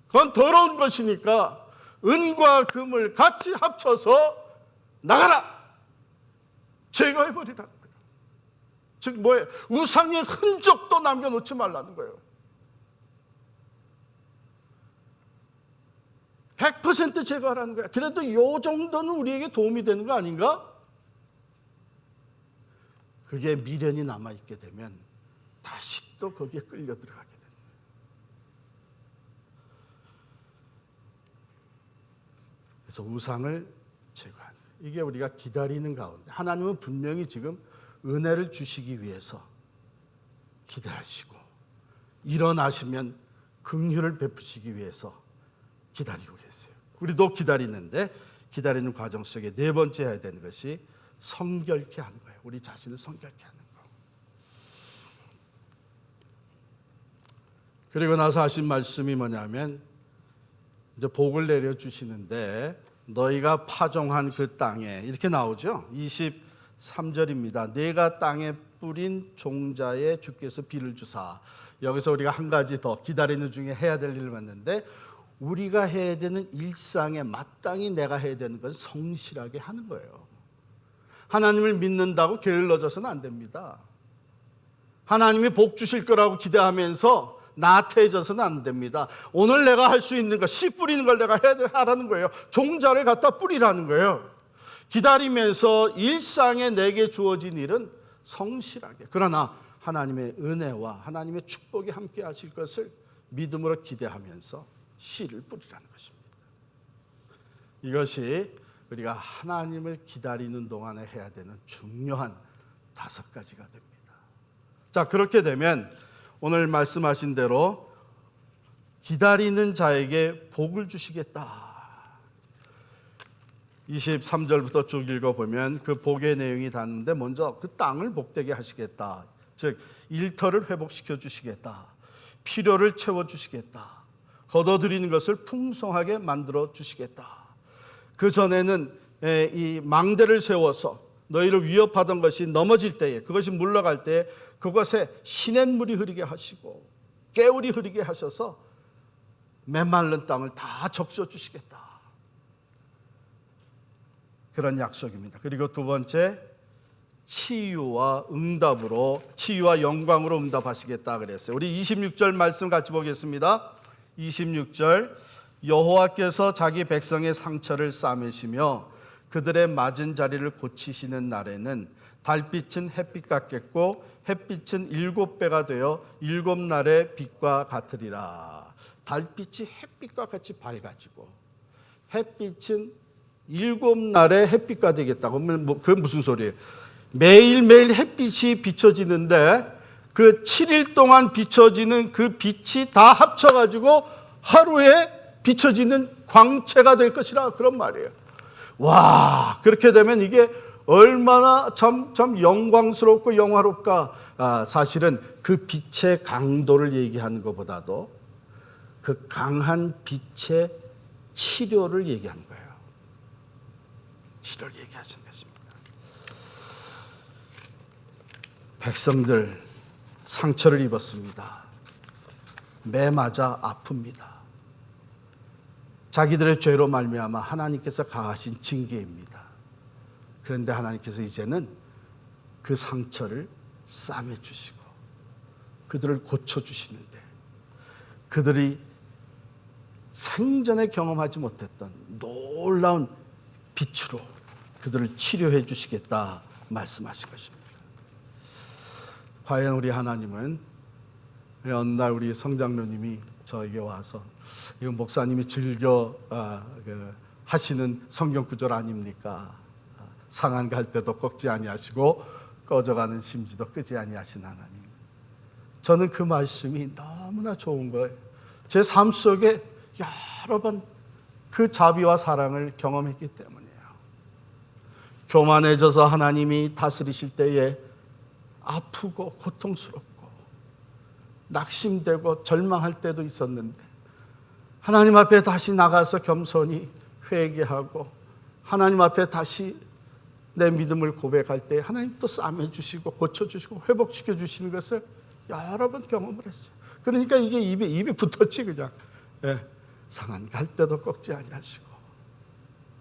그건 더러운 것이니까 은과 금을 같이 합쳐서 나가라. 제거해버리라는 거예요. 즉 뭐예요? 우상의 흔적도 남겨놓지 말라는 거예요. 100% 제거하라는 거야. 그래도 이 정도는 우리에게 도움이 되는 거 아닌가? 그게 미련이 남아있게 되면 다시 또 거기에 끌려 들어가게 됩니다. 그래서 우상을 제거하는 거예요. 이게 우리가 기다리는 가운데 하나님은 분명히 지금 은혜를 주시기 위해서 기다리시고 일어나시면 긍휼을 베푸시기 위해서 기다리고 계세요. 우리도 기다리는데 기다리는 과정 속에 네 번째 해야 되는 것이 성결케 하는 거예요. 우리 자신을 성결케 하는 거. 그리고 나서 하신 말씀이 뭐냐면 이제 복을 내려주시는데 너희가 파종한 그 땅에 이렇게 나오죠. 23절입니다. 내가 땅에 뿌린 종자에 주께서 비를 주사. 여기서 우리가 한 가지 더 기다리는 중에 해야 될 일을 봤는데 우리가 해야 되는 일상에 마땅히 내가 해야 되는 것은 성실하게 하는 거예요. 하나님을 믿는다고 게을러져서는 안 됩니다. 하나님이 복 주실 거라고 기대하면서 나태해져서는 안 됩니다. 오늘 내가 할 수 있는 것, 씨 뿌리는 걸 내가 하라는 거예요. 종자를 갖다 뿌리라는 거예요. 기다리면서 일상에 내게 주어진 일은 성실하게, 그러나 하나님의 은혜와 하나님의 축복이 함께 하실 것을 믿음으로 기대하면서 씨를 뿌리라는 것입니다. 이것이 우리가 하나님을 기다리는 동안에 해야 되는 중요한 5가지가 됩니다. 자, 그렇게 되면 오늘 말씀하신 대로 기다리는 자에게 복을 주시겠다. 23절부터 쭉 읽어보면 그 복의 내용이 닿는데 먼저 그 땅을 복되게 하시겠다. 즉 일터를 회복시켜 주시겠다. 필요를 채워주시겠다. 거둬들이는 것을 풍성하게 만들어 주시겠다. 그 전에는 이 망대를 세워서 너희를 위협하던 것이 넘어질 때에, 그것이 물러갈 때에 그것에 시냇물이 흐르게 하시고 개울이 흐르게 하셔서 메마른 땅을 다 적셔 주시겠다. 그런 약속입니다. 그리고 두 번째, 치유와 응답으로, 치유와 영광으로 응답하시겠다 그랬어요. 우리 26절 말씀 같이 보겠습니다. 26절, 여호와께서 자기 백성의 상처를 싸매시며 그들의 맞은 자리를 고치시는 날에는 달빛은 햇빛 같겠고 햇빛은 7배가 되어 7날의 빛과 같으리라. 달빛이 햇빛과 같이 밝아지고 햇빛은 7날의 햇빛과 되겠다고 하면 그건 무슨 소리예요? 매일매일 햇빛이 비춰지는데 그 7일 동안 비춰지는 그 빛이 다 합쳐가지고 하루에 비춰지는 광채가 될 것이라, 그런 말이에요. 와, 그렇게 되면 이게 얼마나 참 영광스럽고 영화롭까. 사실은 그 빛의 강도를 얘기하는 것보다도 그 강한 빛의 치료를 얘기하는 거예요. 치료를 얘기하시는 것입니다. 백성들 상처를 입었습니다. 매 맞아 아픕니다. 자기들의 죄로 말미암아 하나님께서 가하신 징계입니다. 그런데 하나님께서 이제는 그 상처를 싸매주시고 그들을 고쳐주시는데, 그들이 생전에 경험하지 못했던 놀라운 빛으로 그들을 치료해 주시겠다 말씀하신 것입니다. 과연 우리 하나님은, 어느 날 우리 성장로님이 저에게 와서 이거 목사님이 즐겨 하시는 성경 구절 아닙니까? 상한 갈 때도 꺾지 아니하시고 꺼져가는 심지도 끄지 아니하신 하나님. 저는 그 말씀이 너무나 좋은 거예요. 제 삶 속에 여러 번 그 자비와 사랑을 경험했기 때문이에요. 교만해져서 하나님이 다스리실 때에 아프고 고통스럽고 낙심되고 절망할 때도 있었는데 하나님 앞에 다시 나가서 겸손히 회개하고 하나님 앞에 다시 내 믿음을 고백할 때 하나님 또 싸매주시고 고쳐주시고 회복시켜주시는 것을 여러 번 경험을 했어요. 그러니까 이게 입에 붙었지 그냥. 예. 상한 갈 때도 꺾지 아니하시고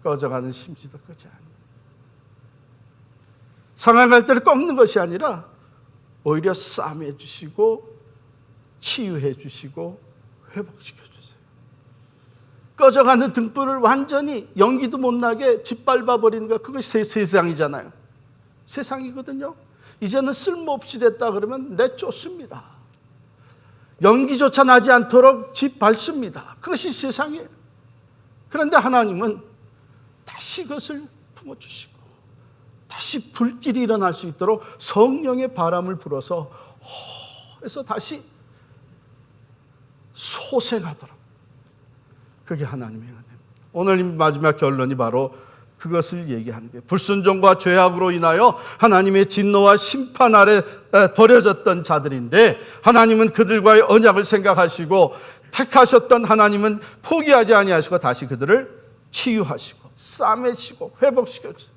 꺼져가는 심지도 끄지 아니하시고 상한 갈 때를 꺾는 것이 아니라 오히려 싸매주시고 치유해주시고 회복시켜주세요. 꺼져가는 등불을 완전히 연기도 못 나게 짓밟아버리는 것, 그것이 세상이잖아요. 세상이거든요. 이제는 쓸모없이 됐다 그러면 내쫓습니다. 연기조차 나지 않도록 짓밟습니다. 그것이 세상이에요. 그런데 하나님은 다시 그것을 품어주시고 다시 불길이 일어날 수 있도록 성령의 바람을 불어서 해서 다시 소생하도록, 그게 하나님의 은혜입니다. 오늘 마지막 결론이 바로 그것을 얘기하는 거예요. 불순종과 죄악으로 인하여 하나님의 진노와 심판 아래 버려졌던 자들인데 하나님은 그들과의 언약을 생각하시고 택하셨던 하나님은 포기하지 아니하시고 다시 그들을 치유하시고 싸매시고 회복시켜주세요.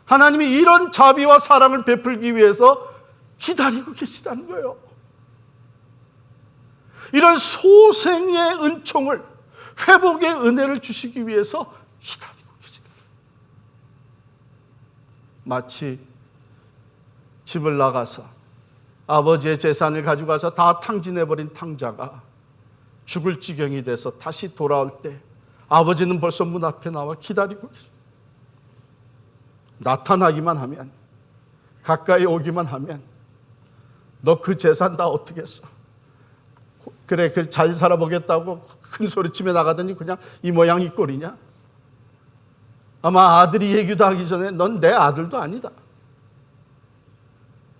하나님이 이런 자비와 사랑을 베풀기 위해서 기다리고 계시다는 거예요. 이런 소생의 은총을, 회복의 은혜를 주시기 위해서 기다리고 계시다. 마치 집을 나가서 아버지의 재산을 가져가서 다 탕진해버린 탕자가 죽을 지경이 돼서 다시 돌아올 때 아버지는 벌써 문 앞에 나와 기다리고 계십니다. 나타나기만 하면, 가까이 오기만 하면 너 그 재산 다 어떻게 했어? 그래, 잘 살아보겠다고 큰 소리치며 나가더니 그냥 이 모양 이 꼴이냐? 아마 아들이 얘기도 하기 전에 넌 내 아들도 아니다.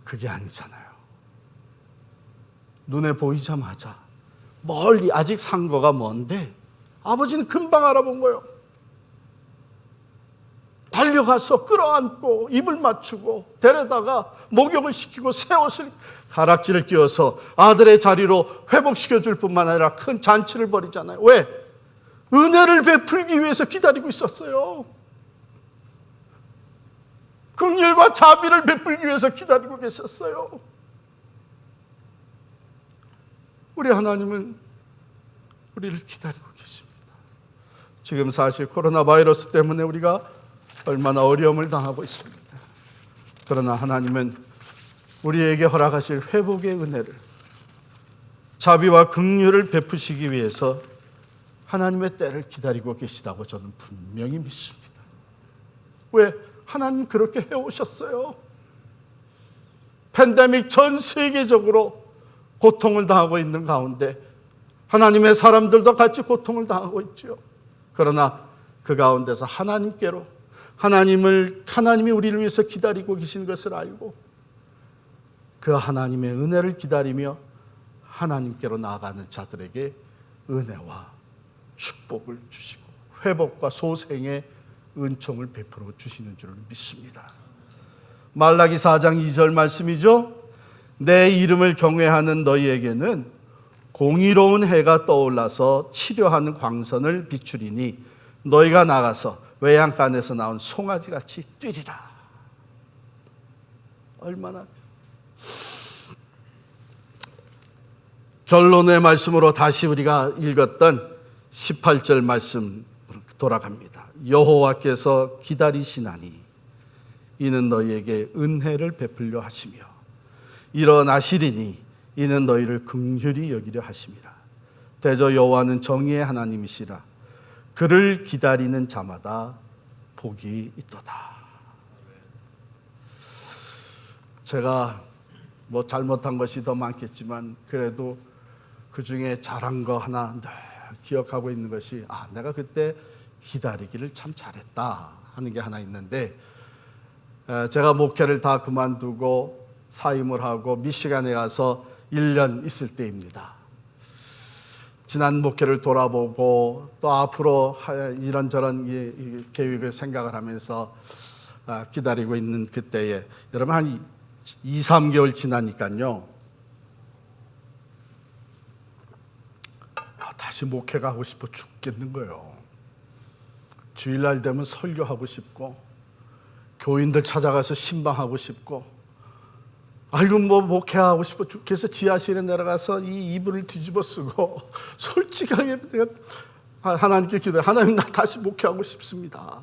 그게 아니잖아요. 눈에 보이자마자 멀리, 아직 상거가 먼데 아버지는 금방 알아본 거예요. 달려가서 끌어안고 입을 맞추고 데려다가 목욕을 시키고 새 옷을, 가락지를 끼워서 아들의 자리로 회복시켜줄 뿐만 아니라 큰 잔치를 벌이잖아요. 왜? 은혜를 베풀기 위해서 기다리고 있었어요. 긍휼과 자비를 베풀기 위해서 기다리고 계셨어요. 우리 하나님은 우리를 기다리고 계십니다. 지금 사실 코로나 바이러스 때문에 우리가 얼마나 어려움을 당하고 있습니다. 그러나 하나님은 우리에게 허락하실 회복의 은혜를, 자비와 긍휼을 베푸시기 위해서 하나님의 때를 기다리고 계시다고 저는 분명히 믿습니다. 왜? 하나님 그렇게 해오셨어요. 팬데믹 전 세계적으로 고통을 당하고 있는 가운데 하나님의 사람들도 같이 고통을 당하고 있죠. 그러나 그 가운데서 하나님께로, 하나님이 우리를 위해서 기다리고 계신 것을 알고 그 하나님의 은혜를 기다리며 하나님께로 나아가는 자들에게 은혜와 축복을 주시고 회복과 소생의 은총을 베풀어 주시는 줄 믿습니다. 말라기 4장 2절 말씀이죠. 내 이름을 경외하는 너희에게는 공의로운 해가 떠올라서 치료하는 광선을 비추리니 너희가 나가서 외양간에서 나온 송아지같이 뛰리라. 얼마나 결론의 말씀으로 다시 우리가 읽었던 18절 말씀 돌아갑니다. 여호와께서 기다리시나니 이는 너희에게 은혜를 베풀려 하시며 일어나시리니 이는 너희를 긍휼히 여기려 하심이라. 대저 여호와는 정의의 하나님이시라. 그를 기다리는 자마다 복이 있도다. 제가 뭐 잘못한 것이 더 많겠지만 그래도 그 중에 잘한 거 하나 늘 기억하고 있는 것이, 내가 그때 기다리기를 참 잘했다 하는 게 하나 있는데, 제가 목회를 다 그만두고 사임을 하고 미시간에 가서 1년 있을 때입니다. 지난 목회를 돌아보고 또 앞으로 이런저런 계획을 생각을 하면서 기다리고 있는 그때에, 여러분 한 2, 3개월 지나니까요. 다시 목회가 하고 싶어 죽겠는 거예요. 주일날 되면 설교하고 싶고 교인들 찾아가서 신방하고 싶고 아이고 뭐 목회하고 싶어 죽겠어. 지하실에 내려가서 이 이불을 뒤집어 쓰고 솔직하게 내가 하나님께 기도해. 하나님, 나 다시 목회하고 싶습니다.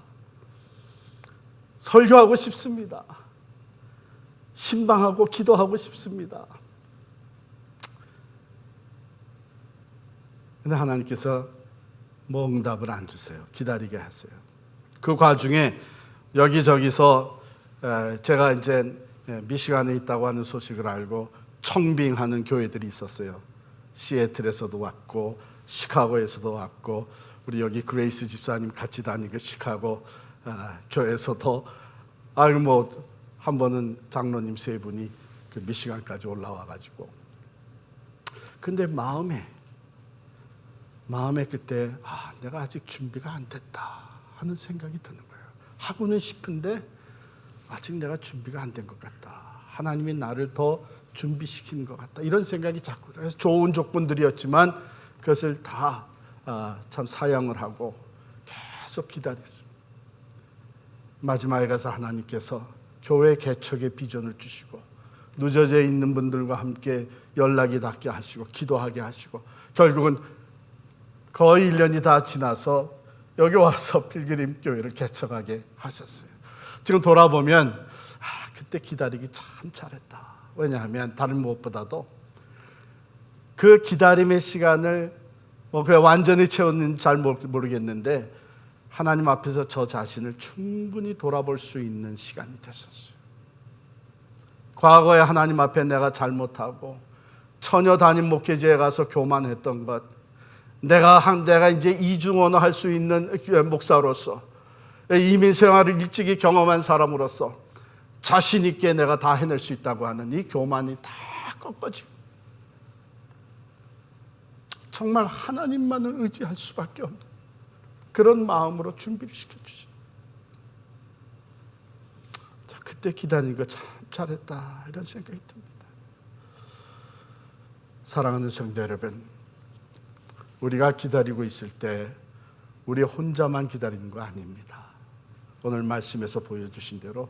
설교하고 싶습니다. 신방하고 기도하고 싶습니다. 근데 하나님께서 뭐 응답을 안 주세요. 기다리게 하세요. 그 과중에 여기저기서 제가 이제 미시간에 있다고 하는 소식을 알고 청빙하는 교회들이 있었어요. 시애틀에서도 왔고 시카고에서도 왔고 우리 여기 그레이스 집사님 같이 다니고 시카고 교회에서도 뭐 한 번은 장로님 3분이 그 미시간까지 올라와가지고 근데 마음에 그때 내가 아직 준비가 안 됐다 하는 생각이 드는 거예요. 하고는 싶은데 아직 내가 준비가 안 된 것 같다. 하나님이 나를 더 준비시키는 것 같다. 이런 생각이 자꾸 그래서 좋은 조건들이었지만 그것을 다 참 사양을 하고 계속 기다렸습니다. 마지막에 가서 하나님께서 교회 개척의 비전을 주시고 늦어져 있는 분들과 함께 연락이 닿게 하시고 기도하게 하시고 결국은 거의 1년이 다 지나서 여기 와서 필그림 교회를 개척하게 하셨어요. 지금 돌아보면 그때 기다리기 참 잘했다. 왜냐하면 다른 무엇보다도 그 기다림의 시간을 그냥 완전히 채웠는지 잘 모르겠는데 하나님 앞에서 저 자신을 충분히 돌아볼 수 있는 시간이 됐었어요. 과거에 하나님 앞에 내가 잘못하고 처녀 담임 목회지에 가서 교만했던 것, 내가 이제 이중언어 할 수 있는 목사로서 이민 생활을 일찍이 경험한 사람으로서 자신 있게 내가 다 해낼 수 있다고 하는 이 교만이 다 꺾어지고 정말 하나님만을 의지할 수밖에 없는 그런 마음으로 준비를 시켜주신. 자, 그때 기다리는 거 참 잘했다 이런 생각이 듭니다. 사랑하는 성도 여러분, 우리가 기다리고 있을 때 우리 혼자만 기다리는 거 아닙니다. 오늘 말씀에서 보여주신 대로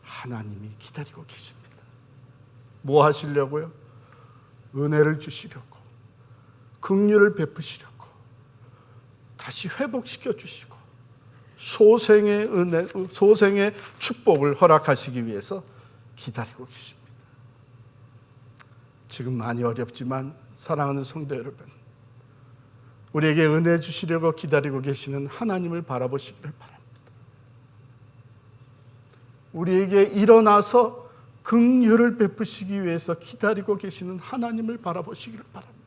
하나님이 기다리고 계십니다. 뭐 하시려고요? 은혜를 주시려고, 긍휼을 베푸시려고, 다시 회복시켜 주시고 소생의 은혜, 소생의 축복을 허락하시기 위해서 기다리고 계십니다. 지금 많이 어렵지만 사랑하는 성도 여러분, 우리에게 은혜 주시려고 기다리고 계시는 하나님을 바라보시기를 바랍니다. 우리에게 일어나서 긍휼을 베푸시기 위해서 기다리고 계시는 하나님을 바라보시기를 바랍니다.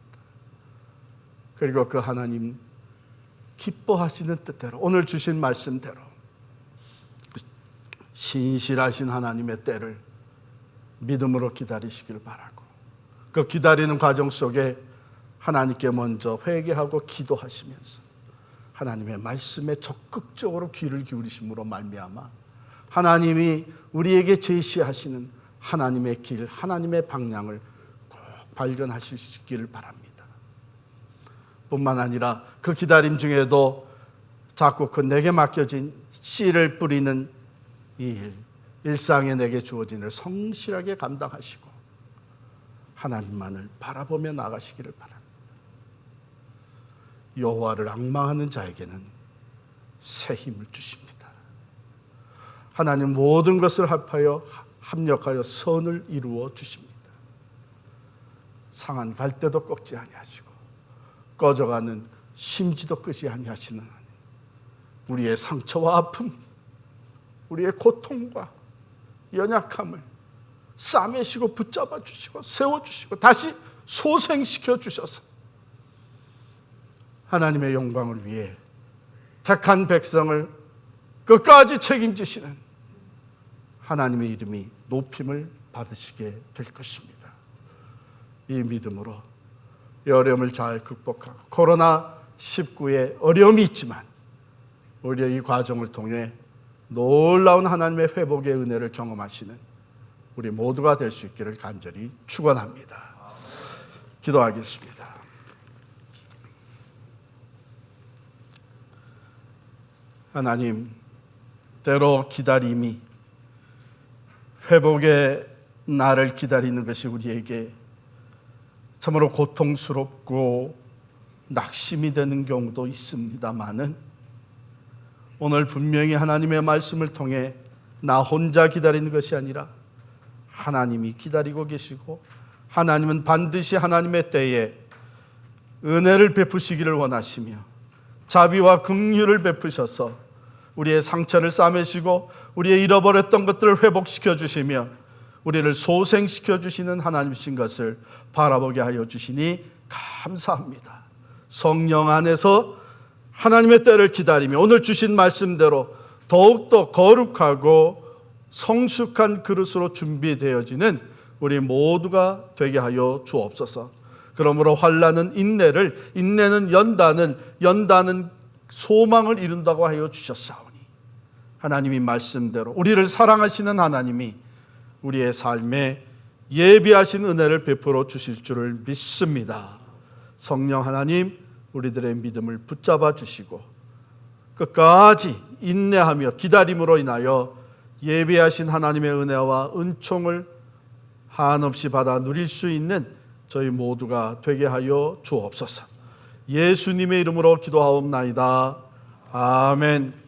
그리고 그 하나님 기뻐하시는 뜻대로 오늘 주신 말씀대로 신실하신 하나님의 때를 믿음으로 기다리시길 바라고, 그 기다리는 과정 속에 하나님께 먼저 회개하고 기도하시면서 하나님의 말씀에 적극적으로 귀를 기울이심으로 말미암아 하나님이 우리에게 제시하시는 하나님의 길, 하나님의 방향을 꼭 발견하시기를 바랍니다. 뿐만 아니라 그 기다림 중에도 자꾸 그 내게 맡겨진 씨를 뿌리는 이 일, 일상에 내게 주어진 일을 성실하게 감당하시고 하나님만을 바라보며 나가시기를 바랍니다. 여호와를 앙망하는 자에게는 새 힘을 주십니다. 하나님 모든 것을 합력하여 선을 이루어 주십니다. 상한 갈대도 꺾지 아니하시고 꺼져가는 심지도 끄지 아니하시는 하나님, 우리의 상처와 아픔, 우리의 고통과 연약함을 싸매시고 붙잡아 주시고 세워주시고 다시 소생시켜 주셔서 하나님의 영광을 위해 택한 백성을 끝까지 책임지시는 하나님의 이름이 높임을 받으시게 될 것입니다. 이 믿음으로 이 어려움을 잘 극복하고 코로나19에 어려움이 있지만 오히려 이 과정을 통해 놀라운 하나님의 회복의 은혜를 경험하시는 우리 모두가 될 수 있기를 간절히 축원합니다. 기도하겠습니다. 하나님, 때로 기다림이, 회복의 날을 기다리는 것이 우리에게 참으로 고통스럽고 낙심이 되는 경우도 있습니다마는, 오늘 분명히 하나님의 말씀을 통해 나 혼자 기다리는 것이 아니라 하나님이 기다리고 계시고, 하나님은 반드시 하나님의 때에 은혜를 베푸시기를 원하시며 자비와 긍휼을 베푸셔서 우리의 상처를 싸매시고 우리의 잃어버렸던 것들을 회복시켜 주시며 우리를 소생시켜 주시는 하나님이신 것을 바라보게 하여 주시니 감사합니다. 성령 안에서 하나님의 때를 기다리며 오늘 주신 말씀대로 더욱더 거룩하고 성숙한 그릇으로 준비되어지는 우리 모두가 되게 하여 주옵소서. 그러므로 환난은 인내를, 인내는 연단을, 연단은 소망을 이룬다고 하여 주셨사오니, 하나님이 말씀대로 우리를 사랑하시는 하나님이 우리의 삶에 예비하신 은혜를 베풀어 주실 줄을 믿습니다. 성령 하나님, 우리들의 믿음을 붙잡아 주시고 끝까지 인내하며 기다림으로 인하여 예비하신 하나님의 은혜와 은총을 한없이 받아 누릴 수 있는 저희 모두가 되게 하여 주옵소서. 예수님의 이름으로 기도하옵나이다. 아멘.